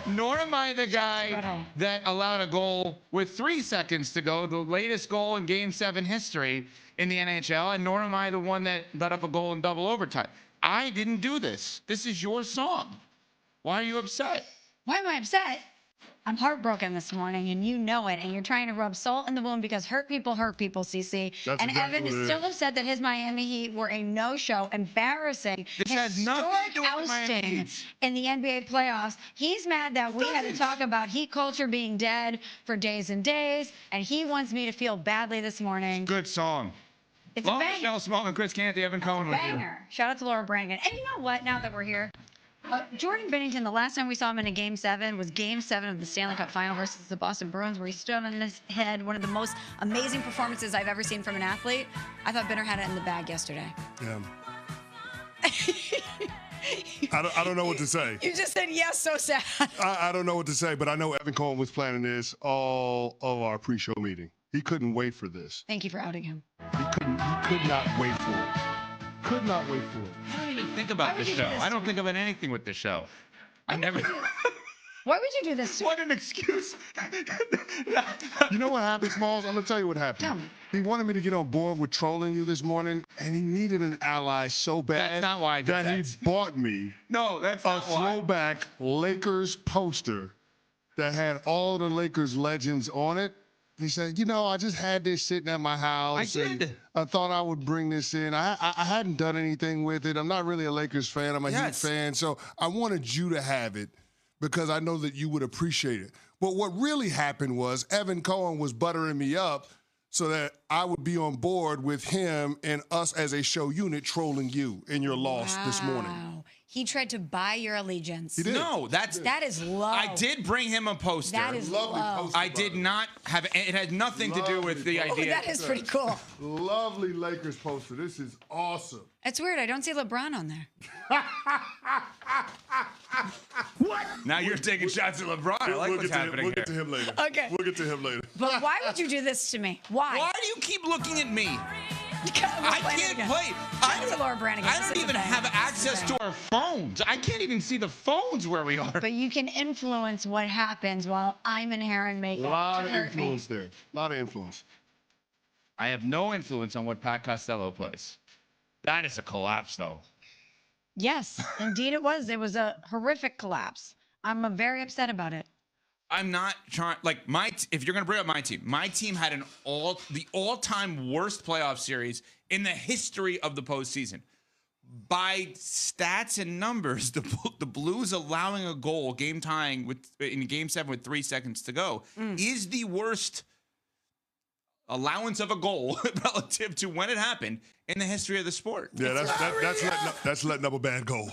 Nor am I the guy that allowed a goal with 3 seconds to go, the latest goal in Game 7 history in the NHL, and nor am I the one that let up a goal in double overtime. I didn't do this. This is your song. Why are you upset? Why am I upset? I'm heartbroken this morning, and you know it, and you're trying to rub salt in the wound because hurt people, CC. That's and exactly Evan is still upset that his Miami Heat were a no-show, embarrassing, This has nothing to do with the Miami ousting Heat. in the NBA playoffs. He's mad that we had to talk about Heat culture being dead for days and days, and he wants me to feel badly this morning. Good song. It's Long a banger. Michelle Small and Chris Canty, Evan Cohen with you. Banger. Shout out to Laura Brannigan. And you know what? Now that we're here, Jordan Binnington, the last time we saw him in a Game 7 was Game 7 of the Stanley Cup Final versus the Boston Bruins, where he stood on his head. One of the most amazing performances I've ever seen from an athlete. I thought Binner had it in the bag yesterday. Yeah. I don't know what to say. You just said yes, so sad. I don't know what to say, but I know Evan Cohen was planning this all of our pre-show meeting. He couldn't wait for this. Thank you for outing him. He could not wait for it. Could not wait for it. I don't even think about the show. I don't think about anything with the show. I never. Why would you do this to me? What an excuse. You know what happened, Smalls? I'm going to tell you what happened. Tell me. He wanted me to get on board with trolling you this morning, and he needed an ally so bad That's not why I did that he bought me No, that's a not why. throwback Lakers poster that had all the Lakers legends on it. He said, you know, I just had this sitting at my house. I did. And I thought I would bring this in. I hadn't done anything with it. I'm not really a Lakers fan. I'm a Heat fan. So I wanted you to have it because I know that you would appreciate it. But what really happened was Evan Cohen was buttering me up so that I would be on board with him and us as a show unit trolling you in your loss this morning. Wow. He tried to buy your allegiance. He did. No, That is low. I did bring him a poster. That is Lovely low. poster. I did not have. It had nothing to do with the Lovely Oh, idea. that is pretty cool. Lovely Lakers poster. This is awesome. It's weird. I don't see LeBron on there. Now you're taking shots at LeBron. I like what's happening We'll get to here. him later. Okay. We'll get to him later. But why would you do this to me? Why? Why do you keep looking at me? Because we're I playing can't again. play. Shout out to Laura Brannigan. I don't even have access to Our phones. I can't even see the phones where we are. But you can influence what happens while I'm in hair and A makeup. lot to of hurt me. influence there. A lot of influence. I have no influence on what Pat Costello plays. That is a collapse, though. Yes, indeed it was. It was a horrific collapse. I'm very upset about it. I'm not trying. Like if you're gonna bring up my team had the all-time worst playoff series in the history of the postseason. By stats and numbers, the Blues allowing a goal, game tying in Game 7 with 3 seconds to go, is the worst allowance of a goal relative to when it happened in the history of the sport. Yeah, that's letting up a bad goal.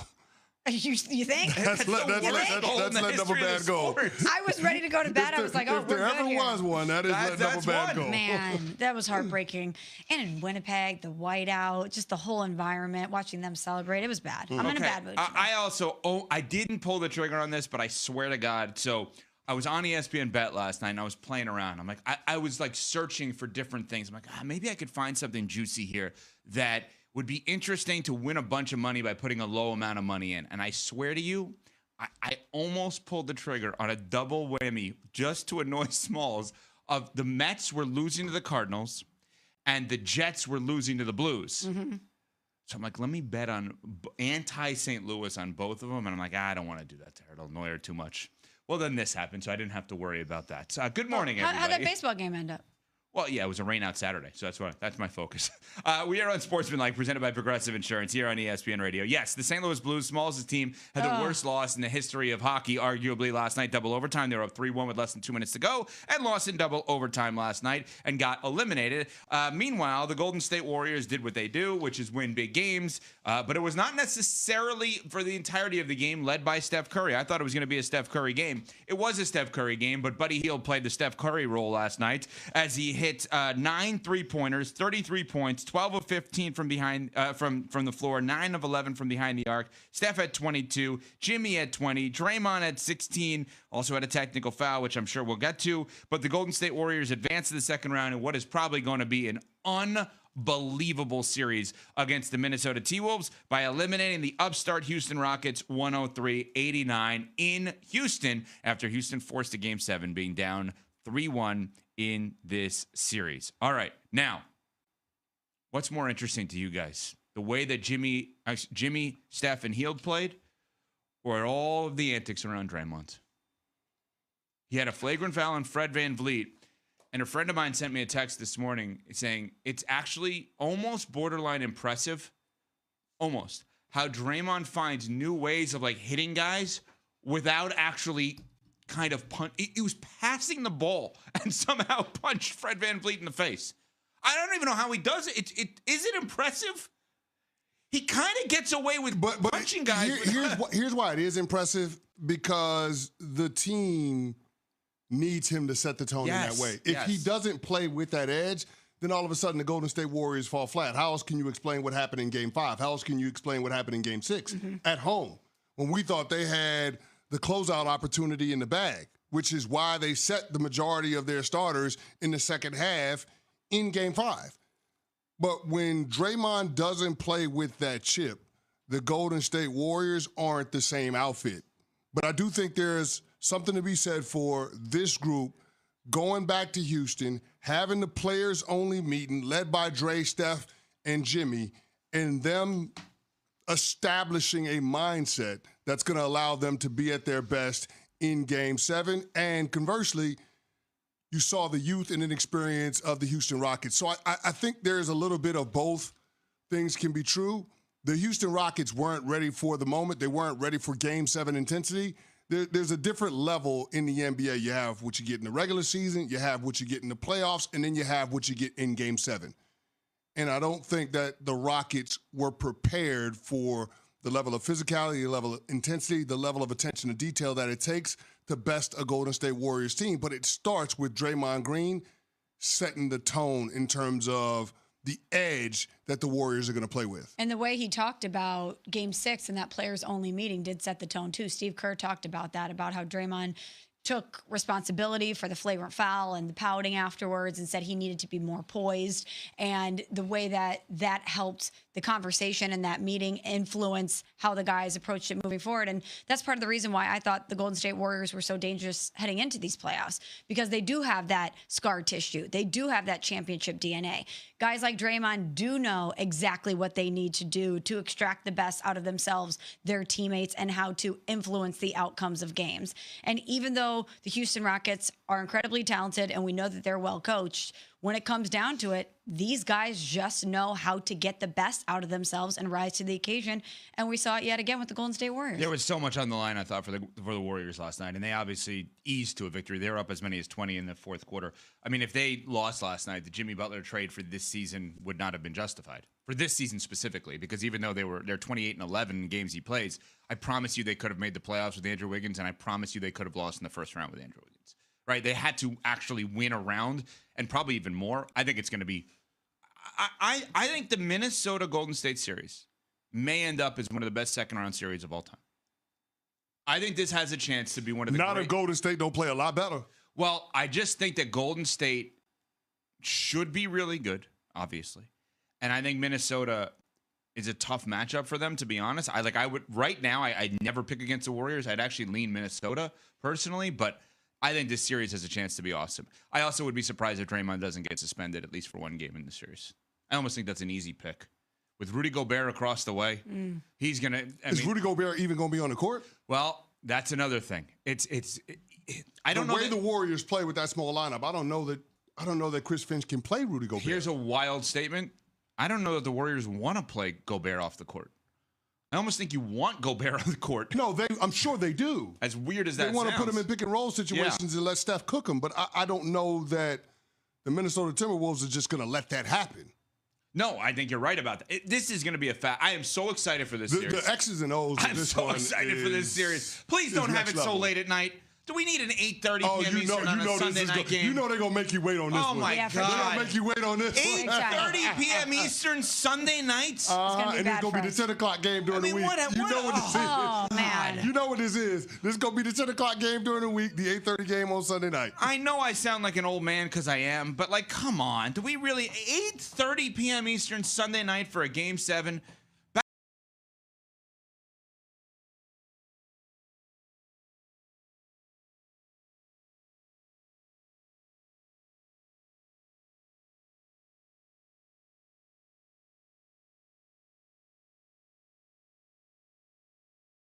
You think? That's letting up a bad goal. I was ready to go to bed. I was like, oh, if we're there good ever here. was one, that is letting up a bad goal. Man, that was heartbreaking. And in Winnipeg, the whiteout, just the whole environment, watching them celebrate, it was bad. I'm in a bad mood. I didn't pull the trigger on this, but I swear to God. So I was on ESPN Bet last night and I was playing around. I'm like, I was like searching for different things. I'm like, maybe I could find something juicy here that would be interesting to win a bunch of money by putting a low amount of money in. And I swear to you, I almost pulled the trigger on a double whammy just to annoy Smalls of the Mets were losing to the Cardinals and the Jets were losing to the Blues. Mm-hmm. So I'm like, let me bet on anti-St. Louis on both of them. And I'm like, I don't want to do that to her. It'll annoy her too much. Well, then this happened, so I didn't have to worry about that. Good morning, everybody. How'd that baseball game end up? Well, yeah, it was a rain-out Saturday, so that's my focus. We are on Sportsmanlike, presented by Progressive Insurance here on ESPN Radio. Yes, the St. Louis Blues, Smalls' team, had the worst loss in the history of hockey, arguably last night, double overtime. They were up 3-1 with less than 2 minutes to go and lost in double overtime last night and got eliminated. Meanwhile, the Golden State Warriors did what they do, which is win big games, but it was not necessarily for the entirety of the game led by Steph Curry. I thought it was going to be a Steph Curry game. It was a Steph Curry game, but Buddy Hield played the Steph Curry role last night as he hit 9 3-pointers, 33 points, 12 of 15 from behind from the floor, 9 of 11 from behind the arc. Steph had 22, Jimmy had 20, Draymond had 16, also had a technical foul, which I'm sure we'll get to. But the Golden State Warriors advanced to the second round in what is probably going to be an unbelievable series against the Minnesota T-Wolves by eliminating the upstart Houston Rockets 103-89 in Houston after Houston forced a Game 7, being down 3-1 in this series. All right, now, what's more interesting to you guys? The way that Jimmy, Steph, and Hield played, or all of the antics around Draymond? He had a flagrant foul on Fred VanVleet, and a friend of mine sent me a text this morning saying it's actually almost borderline impressive, almost, how Draymond finds new ways of like hitting guys without actually kind of punch. He was passing the ball and somehow punched Fred VanVleet in the face. I don't even know how he does it. Is it impressive? He kind of gets away with punching guys. Here's why it is impressive, because the team needs him to set the tone in that way. If he doesn't play with that edge, then all of a sudden the Golden State Warriors fall flat. How else can you explain what happened in Game 5? How else can you explain what happened in Game 6 at home when we thought they had the closeout opportunity in the bag, which is why they set the majority of their starters in the second half in Game 5. But when Draymond doesn't play with that chip, the Golden State Warriors aren't the same outfit. But I do think there's something to be said for this group going back to Houston, having the players-only meeting led by Dre, Steph, and Jimmy, and them establishing a mindset that's going to allow them to be at their best in Game 7. And conversely, you saw the youth and inexperience of the Houston Rockets. So I think there is a little bit of both things can be true. The Houston Rockets weren't ready for the moment. They weren't ready for Game 7 intensity. There's a different level in the NBA. You have what you get in the regular season, you have what you get in the playoffs, and then you have what you get in Game 7. And I don't think that the Rockets were prepared for the level of physicality, the level of intensity, the level of attention to detail that it takes to best a Golden State Warriors team. But it starts with Draymond Green setting the tone in terms of the edge that the Warriors are going to play with. And the way he talked about Game 6 and that players-only meeting did set the tone, too. Steve Kerr talked about that, about how Draymond took responsibility for the flagrant foul and the pouting afterwards and said he needed to be more poised. And the way that helped the conversation and that meeting influence how the guys approached it moving forward. And that's part of the reason why I thought the Golden State Warriors were so dangerous heading into these playoffs, because they do have that scar tissue. They do have that championship DNA. Guys like Draymond do know exactly what they need to do to extract the best out of themselves, their teammates, and how to influence the outcomes of games. And even though the Houston Rockets are incredibly talented and we know that they're well coached, when it comes down to it, these guys just know how to get the best out of themselves and rise to the occasion. And we saw it yet again with the Golden State Warriors. There was so much on the line, I thought, for the Warriors last night, and they obviously eased to a victory. They were up as many as 20 in the fourth quarter. I mean, if they lost last night, the Jimmy Butler trade for this season would not have been justified. For this season specifically, because even though they're 28-11 in games he plays, I promise you they could have made the playoffs with Andrew Wiggins, and I promise you they could have lost in the first round with Andrew Wiggins. Right? They had to actually win a round, and probably even more. I think it's going to be I think the Minnesota Golden State series may end up as one of the best second-round series of all time. I think this has a chance to be one of the Not if Golden State don't play a lot better. Well, I just think that Golden State should be really good, obviously. And I think Minnesota is a tough matchup for them, to be honest. I would right now, I'd never pick against the Warriors. I'd actually lean Minnesota personally, but I think this series has a chance to be awesome. I also would be surprised if Draymond doesn't get suspended at least for one game in the series. I almost think that's an easy pick. With Rudy Gobert across the way, he's going to... Is Rudy Gobert even going to be on the court? Well, that's another thing. I don't know the way the Warriors play with that small lineup. I don't know that Chris Finch can play Rudy Gobert. Here's a wild statement. I don't know that the Warriors want to play Gobert off the court. I almost think you want Gobert on the court. No, I'm sure they do. As weird as that sounds. They want to put him in pick and roll situations and let Steph cook him. But I don't know that the Minnesota Timberwolves are just going to let that happen. No, I think you're right about that. This is going to be a fact. I am so excited for this series. The X's and O's of this one. I'm so excited for this series. Please don't have it so late at night. Do we need an 8:30 p.m. Eastern on a Sunday night game? You know they're going to make you wait on this one. Oh, my Yeah, God. They're going to make you wait on this one. 8:30 p.m. Eastern Sunday nights? And it's going to be the 10 o'clock game during the week. You know what this is. Oh, man. You know what this is. This is going to be the 10 o'clock game during the week, the 8:30 game on Sunday night. I know I sound like an old man because I am, but, like, come on. Do we really? 8:30 p.m. Eastern Sunday night for a Game 7?